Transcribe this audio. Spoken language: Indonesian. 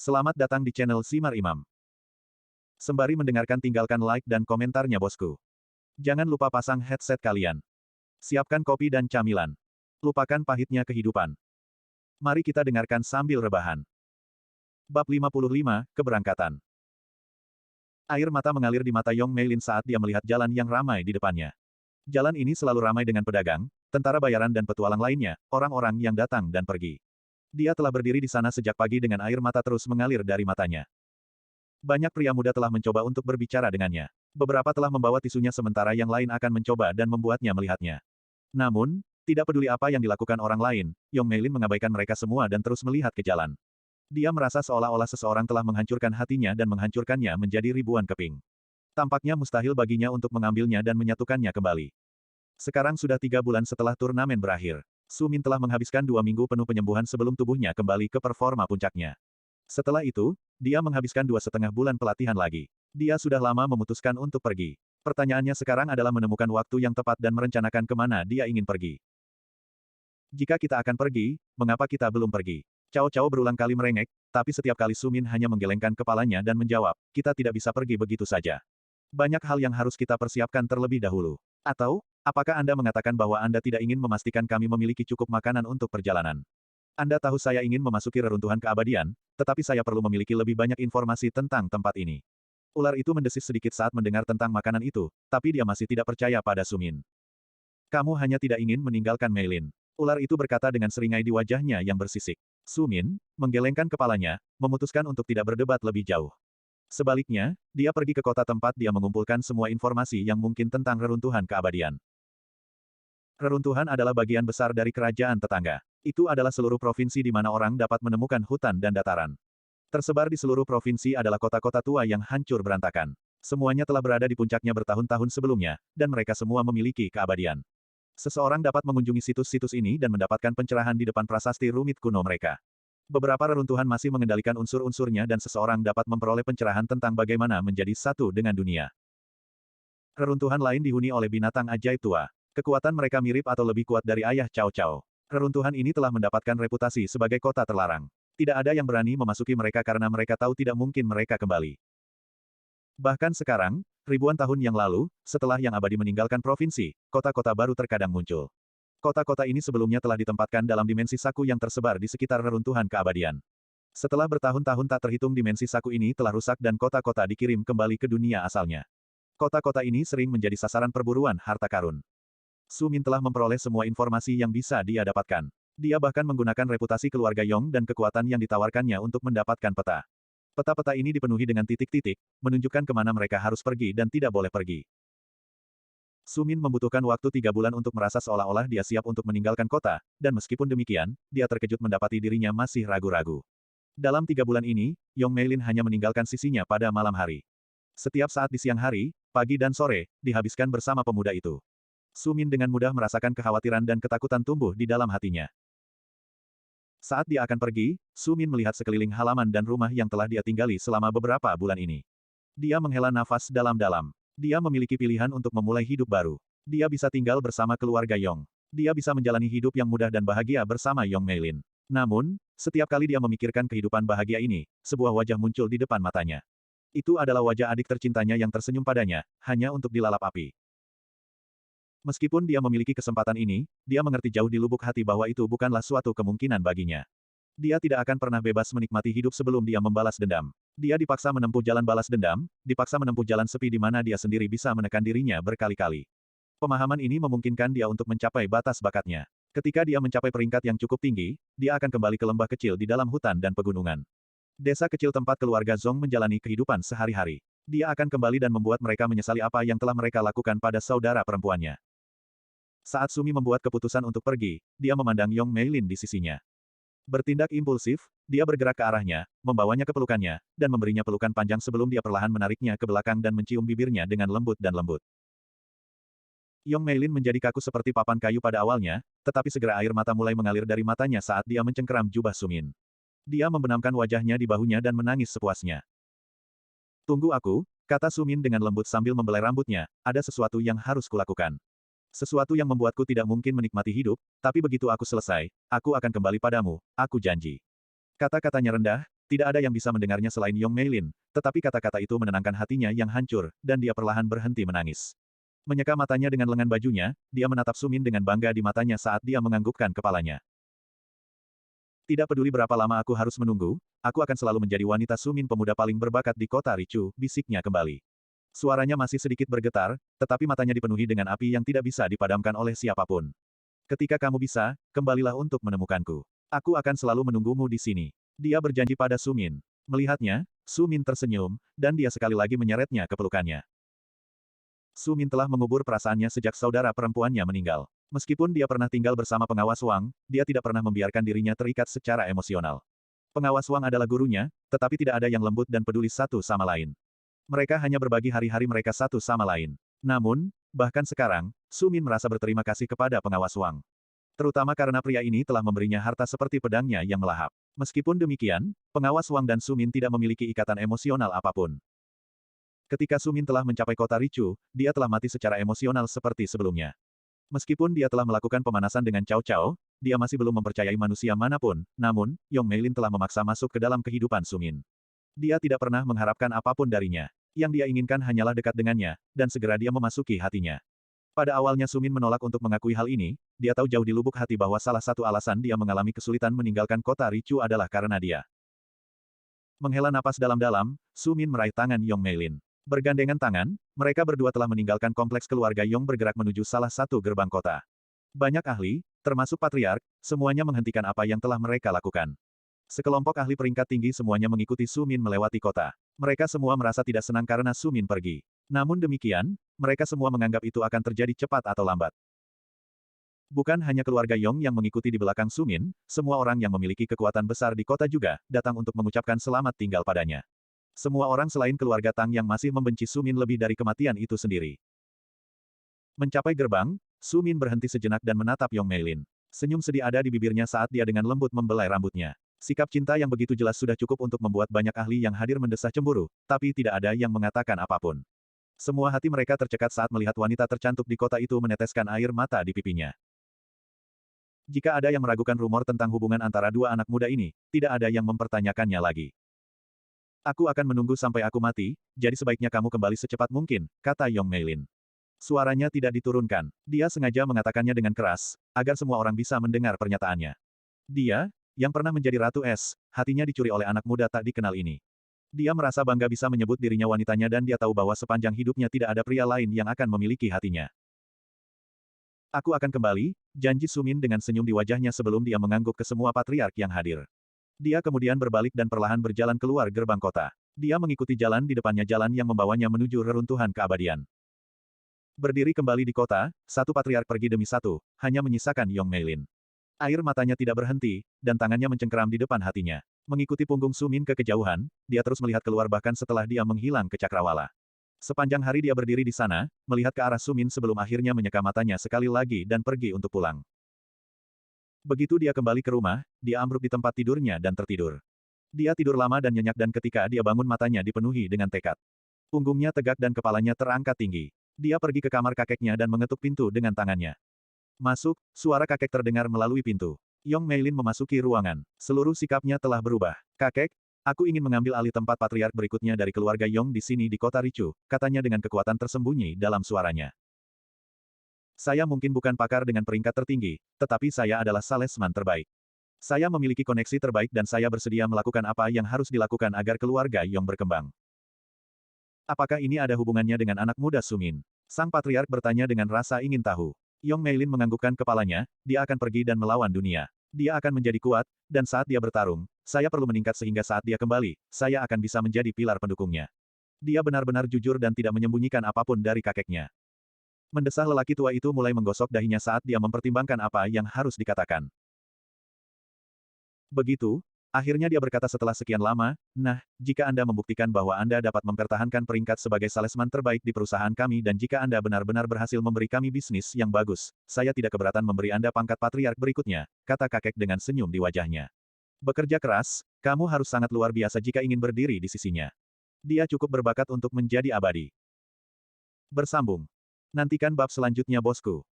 Selamat datang di channel Simar Imam. Sembari mendengarkan tinggalkan like dan komentarnya bosku. Jangan lupa pasang headset kalian. Siapkan kopi dan camilan. Lupakan pahitnya kehidupan. Mari kita dengarkan sambil rebahan. Bab 55, Keberangkatan. Air mata mengalir di mata Yong Meilin saat dia melihat jalan yang ramai di depannya. Jalan ini selalu ramai dengan pedagang, tentara bayaran dan petualang lainnya, orang-orang yang datang dan pergi. Dia telah berdiri di sana sejak pagi dengan air mata terus mengalir dari matanya. Banyak pria muda telah mencoba untuk berbicara dengannya. Beberapa telah membawa tisunya sementara yang lain akan mencoba dan membuatnya melihatnya. Namun, tidak peduli apa yang dilakukan orang lain, Yong Meilin mengabaikan mereka semua dan terus melihat ke jalan. Dia merasa seolah-olah seseorang telah menghancurkan hatinya dan menghancurkannya menjadi ribuan keping. Tampaknya mustahil baginya untuk mengambilnya dan menyatukannya kembali. Sekarang sudah 3 bulan setelah turnamen berakhir. Su Min telah menghabiskan 2 minggu penuh penyembuhan sebelum tubuhnya kembali ke performa puncaknya. Setelah itu, dia menghabiskan 2,5 bulan pelatihan lagi. Dia sudah lama memutuskan untuk pergi. Pertanyaannya sekarang adalah menemukan waktu yang tepat dan merencanakan kemana dia ingin pergi. Jika kita akan pergi, mengapa kita belum pergi? Cao Cao berulang kali merengek, tapi setiap kali Su Min hanya menggelengkan kepalanya dan menjawab, kita tidak bisa pergi begitu saja. Banyak hal yang harus kita persiapkan terlebih dahulu. Atau, apakah Anda mengatakan bahwa Anda tidak ingin memastikan kami memiliki cukup makanan untuk perjalanan? Anda tahu saya ingin memasuki reruntuhan keabadian, tetapi saya perlu memiliki lebih banyak informasi tentang tempat ini. Ular itu mendesis sedikit saat mendengar tentang makanan itu, tapi dia masih tidak percaya pada Su Min. Kamu hanya tidak ingin meninggalkan Meilin. Ular itu berkata dengan seringai di wajahnya yang bersisik. Su Min, menggelengkan kepalanya, memutuskan untuk tidak berdebat lebih jauh. Sebaliknya, dia pergi ke kota tempat dia mengumpulkan semua informasi yang mungkin tentang reruntuhan keabadian. Reruntuhan adalah bagian besar dari kerajaan tetangga. Itu adalah seluruh provinsi di mana orang dapat menemukan hutan dan dataran. Tersebar di seluruh provinsi adalah kota-kota tua yang hancur berantakan. Semuanya telah berada di puncaknya bertahun-tahun sebelumnya, dan mereka semua memiliki keabadian. Seseorang dapat mengunjungi situs-situs ini dan mendapatkan pencerahan di depan prasasti rumit kuno mereka. Beberapa reruntuhan masih mengendalikan unsur-unsurnya dan seseorang dapat memperoleh pencerahan tentang bagaimana menjadi satu dengan dunia. Reruntuhan lain dihuni oleh binatang ajaib tua. Kekuatan mereka mirip atau lebih kuat dari ayah Cao Cao. Reruntuhan ini telah mendapatkan reputasi sebagai kota terlarang. Tidak ada yang berani memasuki mereka karena mereka tahu tidak mungkin mereka kembali. Bahkan sekarang, ribuan tahun yang lalu, setelah Yang Abadi meninggalkan provinsi, kota-kota baru terkadang muncul. Kota-kota ini sebelumnya telah ditempatkan dalam dimensi saku yang tersebar di sekitar reruntuhan keabadian. Setelah bertahun-tahun tak terhitung dimensi saku ini telah rusak dan kota-kota dikirim kembali ke dunia asalnya. Kota-kota ini sering menjadi sasaran perburuan harta karun. Su Min telah memperoleh semua informasi yang bisa dia dapatkan. Dia bahkan menggunakan reputasi keluarga Yong dan kekuatan yang ditawarkannya untuk mendapatkan peta. Peta-peta ini dipenuhi dengan titik-titik, menunjukkan kemana mereka harus pergi dan tidak boleh pergi. Su Min membutuhkan waktu 3 bulan untuk merasa seolah-olah dia siap untuk meninggalkan kota, dan meskipun demikian, dia terkejut mendapati dirinya masih ragu-ragu. Dalam 3 bulan ini, Yong Meilin hanya meninggalkan sisinya pada malam hari. Setiap saat di siang hari, pagi dan sore, dihabiskan bersama pemuda itu. Su Min dengan mudah merasakan kekhawatiran dan ketakutan tumbuh di dalam hatinya. Saat dia akan pergi, Su Min melihat sekeliling halaman dan rumah yang telah dia tinggali selama beberapa bulan ini. Dia menghela nafas dalam-dalam. Dia memiliki pilihan untuk memulai hidup baru. Dia bisa tinggal bersama keluarga Yong. Dia bisa menjalani hidup yang mudah dan bahagia bersama Yong Meilin. Namun, setiap kali dia memikirkan kehidupan bahagia ini, sebuah wajah muncul di depan matanya. Itu adalah wajah adik tercintanya yang tersenyum padanya, hanya untuk dilalap api. Meskipun dia memiliki kesempatan ini, dia mengerti jauh di lubuk hati bahwa itu bukanlah suatu kemungkinan baginya. Dia tidak akan pernah bebas menikmati hidup sebelum dia membalas dendam. Dia dipaksa menempuh jalan balas dendam, dipaksa menempuh jalan sepi di mana dia sendiri bisa menekan dirinya berkali-kali. Pemahaman ini memungkinkan dia untuk mencapai batas bakatnya. Ketika dia mencapai peringkat yang cukup tinggi, dia akan kembali ke lembah kecil di dalam hutan dan pegunungan. Desa kecil tempat keluarga Zhong menjalani kehidupan sehari-hari. Dia akan kembali dan membuat mereka menyesali apa yang telah mereka lakukan pada saudara perempuannya. Saat Su Min membuat keputusan untuk pergi, dia memandang Yong Meilin di sisinya. Bertindak impulsif, dia bergerak ke arahnya, membawanya ke pelukannya, dan memberinya pelukan panjang sebelum dia perlahan menariknya ke belakang dan mencium bibirnya dengan lembut dan lembut. Yong Meilin menjadi kaku seperti papan kayu pada awalnya, tetapi segera air mata mulai mengalir dari matanya saat dia mencengkeram jubah Su Min. Dia membenamkan wajahnya di bahunya dan menangis sepuasnya. Tunggu aku, kata Su Min dengan lembut sambil membelai rambutnya, ada sesuatu yang harus kulakukan. Sesuatu yang membuatku tidak mungkin menikmati hidup, tapi begitu aku selesai, aku akan kembali padamu, aku janji. Kata-katanya rendah, Tidak ada yang bisa mendengarnya selain Yong Meilin, tetapi kata-kata itu menenangkan hatinya yang hancur, dan dia perlahan berhenti menangis. Menyeka matanya dengan lengan bajunya, dia menatap Sumin dengan bangga di matanya saat dia menganggukkan kepalanya. Tidak peduli berapa lama aku harus menunggu, aku akan selalu menjadi wanita Sumin pemuda paling berbakat di kota Ricu, bisiknya kembali. Suaranya masih sedikit bergetar, tetapi matanya dipenuhi dengan api yang tidak bisa dipadamkan oleh siapapun. Ketika kamu bisa, kembalilah untuk menemukanku. Aku akan selalu menunggumu di sini. Dia berjanji pada Sumin. Melihatnya, Sumin tersenyum, dan dia sekali lagi menyeretnya ke pelukannya. Sumin telah mengubur perasaannya sejak saudara perempuannya meninggal. Meskipun dia pernah tinggal bersama pengawas Wang, dia tidak pernah membiarkan dirinya terikat secara emosional. Pengawas Wang adalah gurunya, tetapi tidak ada yang lembut dan peduli satu sama lain. Mereka hanya berbagi hari-hari mereka satu sama lain. Namun, bahkan sekarang, Sumin merasa berterima kasih kepada pengawas Wang. Terutama karena pria ini telah memberinya harta seperti pedangnya yang melahap. Meskipun demikian, pengawas Wang dan Sumin tidak memiliki ikatan emosional apapun. Ketika Sumin telah mencapai kota Ricu, dia telah mati secara emosional seperti sebelumnya. Meskipun dia telah melakukan pemanasan dengan Cao Cao, dia masih belum mempercayai manusia manapun, namun, Yong Meilin telah memaksa masuk ke dalam kehidupan Sumin. Dia tidak pernah mengharapkan apapun darinya. Yang dia inginkan hanyalah dekat dengannya, dan segera dia memasuki hatinya. Pada awalnya Sumin menolak untuk mengakui hal ini, dia tahu jauh di lubuk hati bahwa salah satu alasan dia mengalami kesulitan meninggalkan kota Ricu adalah karena dia. Menghela napas dalam-dalam, Sumin meraih tangan Yong Meilin. Bergandengan tangan, mereka berdua telah meninggalkan kompleks keluarga Yong bergerak menuju salah satu gerbang kota. Banyak ahli, termasuk patriark, semuanya menghentikan apa yang telah mereka lakukan. Sekelompok ahli peringkat tinggi semuanya mengikuti Sumin melewati kota. Mereka semua merasa tidak senang karena Sumin pergi. Namun demikian, mereka semua menganggap itu akan terjadi cepat atau lambat. Bukan hanya keluarga Yong yang mengikuti di belakang Sumin, semua orang yang memiliki kekuatan besar di kota juga datang untuk mengucapkan selamat tinggal padanya. Semua orang selain keluarga Tang yang masih membenci Sumin lebih dari kematian itu sendiri. Mencapai gerbang, Sumin berhenti sejenak dan menatap Yong Meilin. Senyum sedih ada di bibirnya saat dia dengan lembut membelai rambutnya. Sikap cinta yang begitu jelas sudah cukup untuk membuat banyak ahli yang hadir mendesah cemburu, tapi tidak ada yang mengatakan apapun. Semua hati mereka tercekat saat melihat wanita tercantik di kota itu meneteskan air mata di pipinya. Jika ada yang meragukan rumor tentang hubungan antara dua anak muda ini, tidak ada yang mempertanyakannya lagi. Aku akan menunggu sampai aku mati, jadi sebaiknya kamu kembali secepat mungkin, kata Yong Meilin. Suaranya tidak diturunkan. Dia sengaja mengatakannya dengan keras, agar semua orang bisa mendengar pernyataannya. Dia, yang pernah menjadi Ratu Es, hatinya dicuri oleh anak muda tak dikenal ini. Dia merasa bangga bisa menyebut dirinya wanitanya dan dia tahu bahwa sepanjang hidupnya tidak ada pria lain yang akan memiliki hatinya. Aku akan kembali, janji Sumin dengan senyum di wajahnya sebelum dia mengangguk ke semua patriark yang hadir. Dia kemudian berbalik dan perlahan berjalan keluar gerbang kota. Dia mengikuti jalan di depannya jalan yang membawanya menuju reruntuhan keabadian. Berdiri kembali di kota, satu patriark pergi demi satu, hanya menyisakan Yong Meilin. Air matanya tidak berhenti, dan tangannya mencengkeram di depan hatinya. Mengikuti punggung Sumin ke kejauhan, dia terus melihat keluar bahkan setelah dia menghilang ke cakrawala. Sepanjang hari dia berdiri di sana, melihat ke arah Sumin sebelum akhirnya menyeka matanya sekali lagi dan pergi untuk pulang. Begitu dia kembali ke rumah, dia ambruk di tempat tidurnya dan tertidur. Dia tidur lama dan nyenyak dan ketika dia bangun matanya dipenuhi dengan tekad. Punggungnya tegak dan kepalanya terangkat tinggi. Dia pergi ke kamar kakeknya dan mengetuk pintu dengan tangannya. Masuk, suara kakek terdengar melalui pintu. Yong Meilin memasuki ruangan. Seluruh sikapnya telah berubah. Kakek, aku ingin mengambil alih tempat patriark berikutnya dari keluarga Yong di sini di kota Ricu, katanya dengan kekuatan tersembunyi dalam suaranya. Saya mungkin bukan pakar dengan peringkat tertinggi, tetapi saya adalah salesman terbaik. Saya memiliki koneksi terbaik dan saya bersedia melakukan apa yang harus dilakukan agar keluarga Yong berkembang. Apakah ini ada hubungannya dengan anak muda Sumin? Sang patriark bertanya dengan rasa ingin tahu. Yong Meilin menganggukkan kepalanya, dia akan pergi dan melawan dunia. Dia akan menjadi kuat, dan saat dia bertarung, saya perlu meningkat sehingga saat dia kembali, saya akan bisa menjadi pilar pendukungnya. Dia benar-benar jujur dan tidak menyembunyikan apapun dari kakeknya. Mendesah lelaki tua itu mulai menggosok dahinya saat dia mempertimbangkan apa yang harus dikatakan. Begitu, akhirnya dia berkata setelah sekian lama, nah, jika Anda membuktikan bahwa Anda dapat mempertahankan peringkat sebagai salesman terbaik di perusahaan kami dan jika Anda benar-benar berhasil memberi kami bisnis yang bagus, saya tidak keberatan memberi Anda pangkat patriark berikutnya, kata kakek dengan senyum di wajahnya. Bekerja keras, kamu harus sangat luar biasa jika ingin berdiri di sisinya. Dia cukup berbakat untuk menjadi abadi. Bersambung. Nantikan bab selanjutnya bosku.